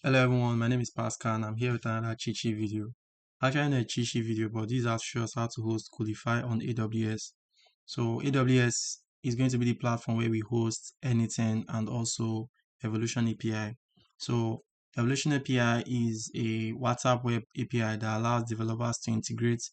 Hello everyone, my name is Pascal and I'm here with another cheat sheet video. Actually not a cheat sheet video, but this is shows how to host Coolify on AWS. So AWS is going to be the platform where we host N8N and also Evolution API. So Evolution API is a WhatsApp web API that allows developers to integrate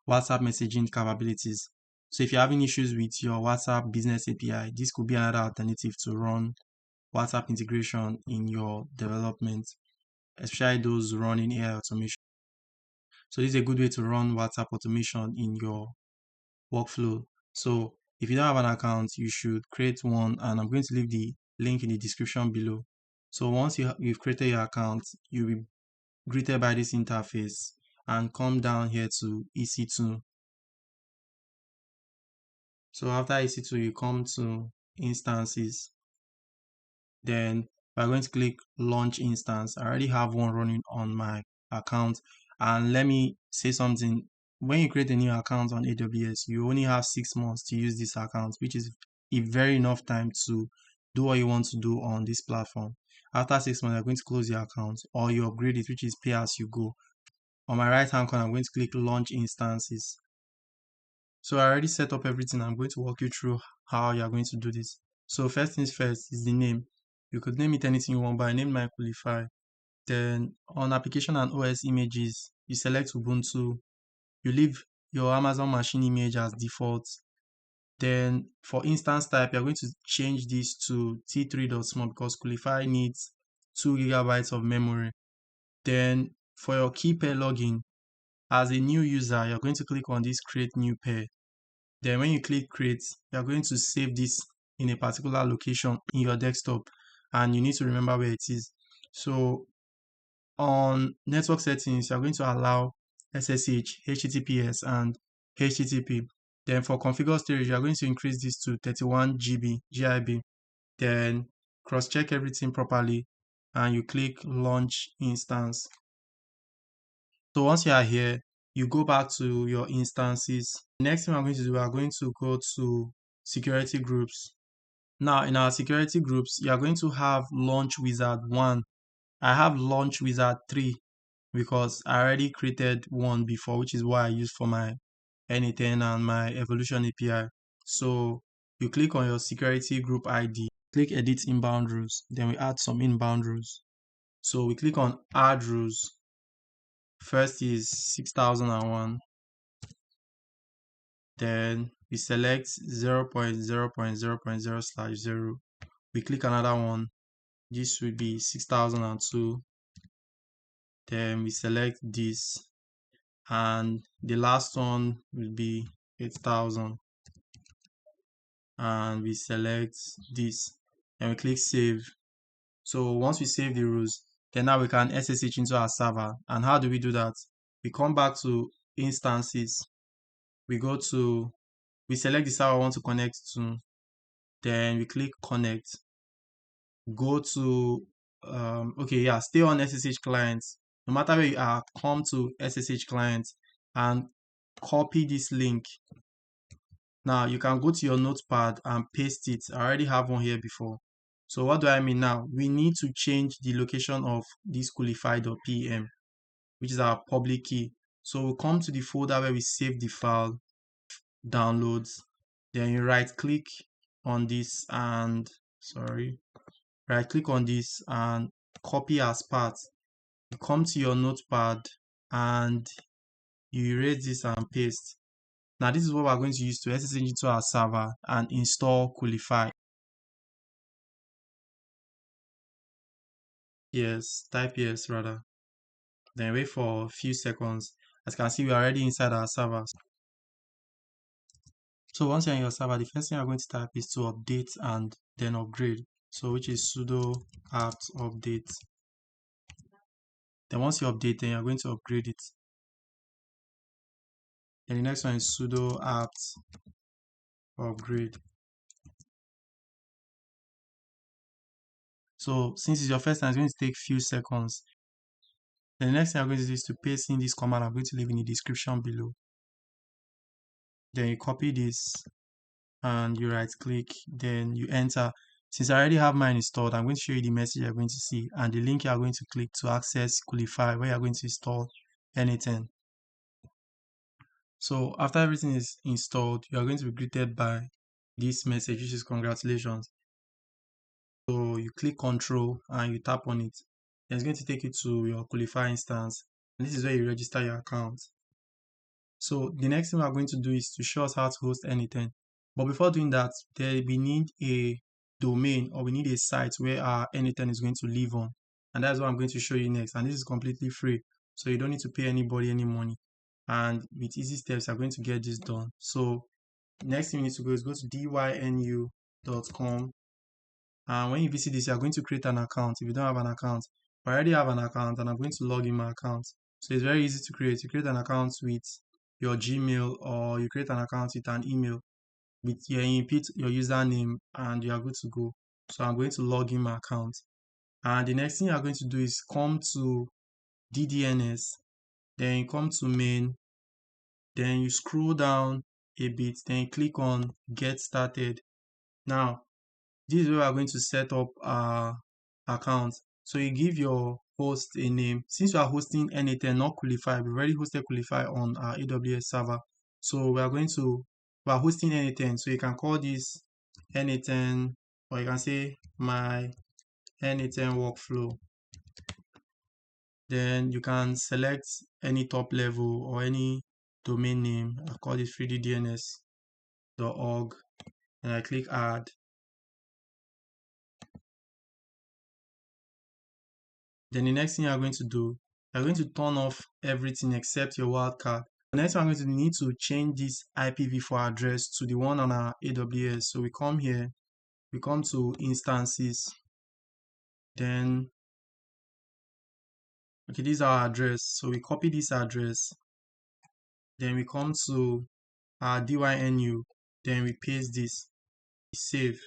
WhatsApp messaging capabilities. So if you're having issues with your WhatsApp business API, this could be another alternative to run WhatsApp integration in your development, especially those running AI automation. So this is a good way to run WhatsApp automation in your workflow. So if you don't have an account, you should create one, and I'm going to leave the link in the description below. So once you've created your account, you'll be greeted by this interface and come down here to EC2. So after EC2, you come to instances. Then we're going to click launch instance. I already have one running on my account. And let me say something. When you create a new account on AWS, you only have 6 months to use this account, which is a very enough time to do what you want to do on this platform. After 6 months, you're going to close your account or you upgrade it, which is pay as you go. On my right hand corner, I'm going to click launch instances. So I already set up everything. I'm going to walk you through how you're going to do this. So first things first is the name. You could name it anything you want, but I named my Coolify. Then on application and OS images, you select Ubuntu. You leave your Amazon machine image as default. Then for instance type, you're going to change this to T3.small because Coolify needs 2 gigabytes of memory. Then for your key pair login, as a new user, you're going to click on this create new pair. Then when you click create, you're going to save this in a particular location in your desktop and you need to remember where it is. So on network settings, you're going to allow SSH, HTTPS, and HTTP. Then for configure storage, you're going to increase this to 31 GB, GIB. Then cross-check everything properly and you click launch instance. So once you are here, you go back to your instances. Next thing we're going to do, we are going to go to security groups. Now in our security groups, you are going to have launch wizard 1. I have launch wizard 3 because I already created one before, which is what I use for my N8N and my evolution API. So you click on your security group ID, click edit inbound rules, then we add some inbound rules. So we click on add rules. First is 6001. Then we select 0.0.0.0/0. We click another one. This will be 6002. Then we select this, and the last one will be 8000. And we select this, and we click save. So once we save the rules, then now we can SSH into our server. And how do we do that? We come back to instances. We select the server we want to connect to. Then we click connect. Go to stay on SSH clients. No matter where you are, come to SSH clients and copy this link. Now you can go to your notepad and paste it. I already have one here before. So what do I mean now? We need to change the location of this coolify.pem, which is our public key. So we'll come to the folder where we save the file, downloads. Then you right click on this and right click on this and copy as part. You come to your notepad and you erase this and paste. Now this is what we're going to use to SSH into our server and install Coolify. Yes, type yes rather. Then wait for a few seconds. As you can see, we're already inside our server. So once you're in your server, the first thing you're going to type is to update and then upgrade. So which is sudo apt update. Then once you update, then you're going to upgrade it. Then the next one is sudo apt upgrade. So since it's your first time, it's going to take few seconds. Then the next thing I'm going to do is to paste in this command I'm going to leave in the description below. Then you copy this and you right click, then you enter. Since I already have mine installed, I'm going to show you the message you're going to see and the link you're going to click to access Coolify, where you're going to install N8N. So after everything is installed, you are going to be greeted by this message, which is congratulations. So you click control and you tap on it. Then it's going to take you to your Coolify instance. And this is where you register your account. So the next thing we are going to do is to show us how to host N8N. But before doing that, we need a domain, or we need a site where our N8N is going to live on. And that's what I'm going to show you next. And this is completely free. So you don't need to pay anybody any money. And with easy steps, you're going to get this done. So next thing you need to go is go to dynu.com. And when you visit this, you're going to create an account. If you don't have an account, I already have an account and I'm going to log in my account. So it's very easy to create. You create an account with your Gmail, or you create an account with an email. You input your username and you are good to go. So I'm going to log in my account. And the next thing you're going to do is come to DDNS, then you come to main, then you scroll down a bit, then you click on get started. Now, this is where we are going to set up our account. So you give your host a name. Since we are hosting N8N, not Coolify, we've already hosted Coolify on our AWS server. So we are hosting N8N. So you can call this N8N, or you can say my N8N workflow. Then you can select any top level or any domain name. I call it freeddns.org, and I click add. Then the next thing you're going to do, you're going to turn off everything except your wildcard. The next one, I'm going to need to change this IPv4 address to the one on our AWS. So we come here, we come to instances, then, okay, this is our address. So we copy this address, then we come to our dynu, then we paste this, save.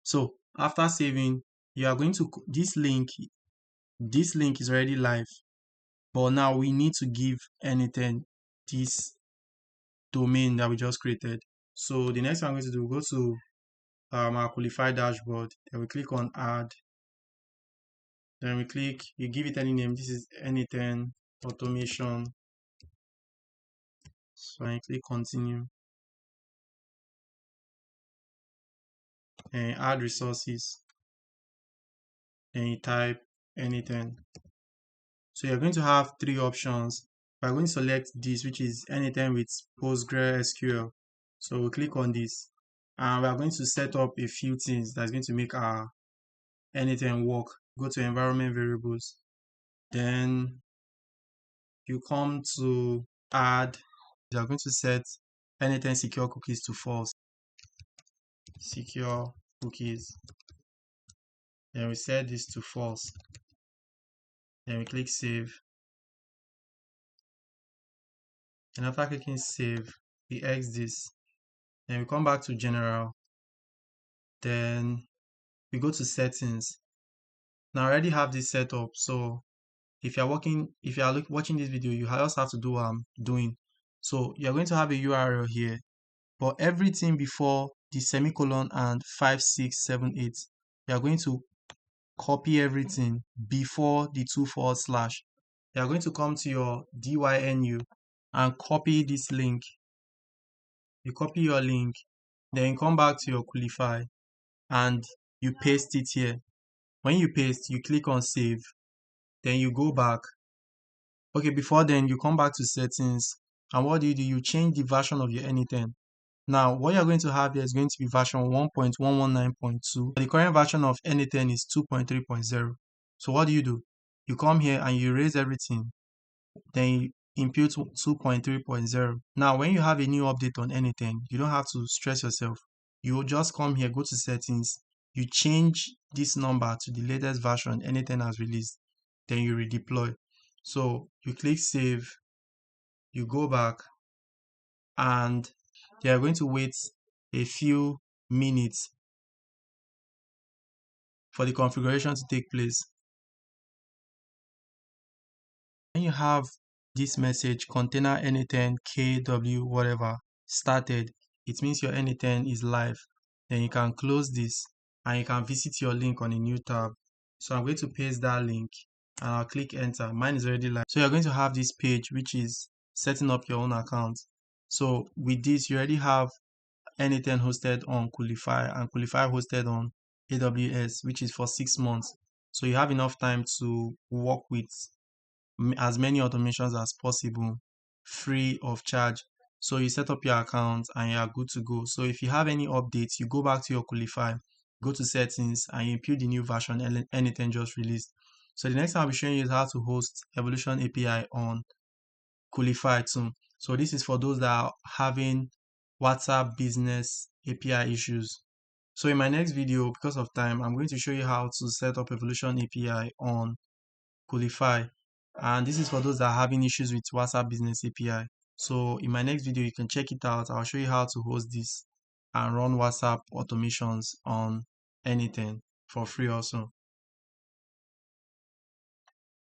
So after saving, you are going to, this link is already live, but now we need to give N8N this domain that we just created. So the next thing I'm going to do, go to our Coolify dashboard, then we click on add, then we click, you give it any name. This is N8N automation. So I click continue and add resources, and you type N8N. So you're going to have three options. We're going to select this, which is N8N with PostgreSQL. So we'll click on this, and we are going to set up a few things that's going to make our N8N work. Go to environment variables, then you come to add. You are going to set N8N secure cookies to false. Secure cookies. Then we set this to false. Then we click save. And after clicking save, we X this. Then we come back to general. Then we go to settings. Now I already have this set up. So if you are watching this video, you just have to do what I'm doing. So you're going to have a URL here, but everything before the semicolon and 5678, you are going to copy everything before the 2/. You are going to come to your dynu and copy this link. You copy your link, then you come back to your Coolify and you paste it here. When you paste, you click on save, then you go back. Okay, before then, you come back to settings, and what do? You change the version of your N8N. Now, what you're going to have here is going to be version 1.119.2. The current version of N8N is 2.3.0. So what do? You come here and you erase everything, then you input 2.3.0. Now, when you have a new update on N8N, you don't have to stress yourself. You will just come here, go to settings, you change this number to the latest version N8N has released, then you redeploy. So you click save, you go back, and you are going to wait a few minutes for the configuration to take place. When you have this message, container N8N KW whatever started, it means your N8N is live. Then you can close this and you can visit your link on a new tab. So I'm going to paste that link and I'll click enter. Mine is already live. So you're going to have this page which is setting up your own account. So with this, you already have N8N hosted on Coolify and Coolify hosted on AWS, which is for 6 months. So you have enough time to work with as many automations as possible free of charge. So you set up your account and you are good to go. So if you have any updates, you go back to your Coolify, go to settings and you impute the new version N8N just released. So the next time I'll be showing you is how to host Evolution API on Coolify too. So this is for those that are having WhatsApp business API issues. So in my next video, because of time, I'm going to show you how to set up Evolution API on Coolify. And this is for those that are having issues with WhatsApp business API. So in my next video, you can check it out. I'll show you how to host this and run WhatsApp automations on N8N for free also.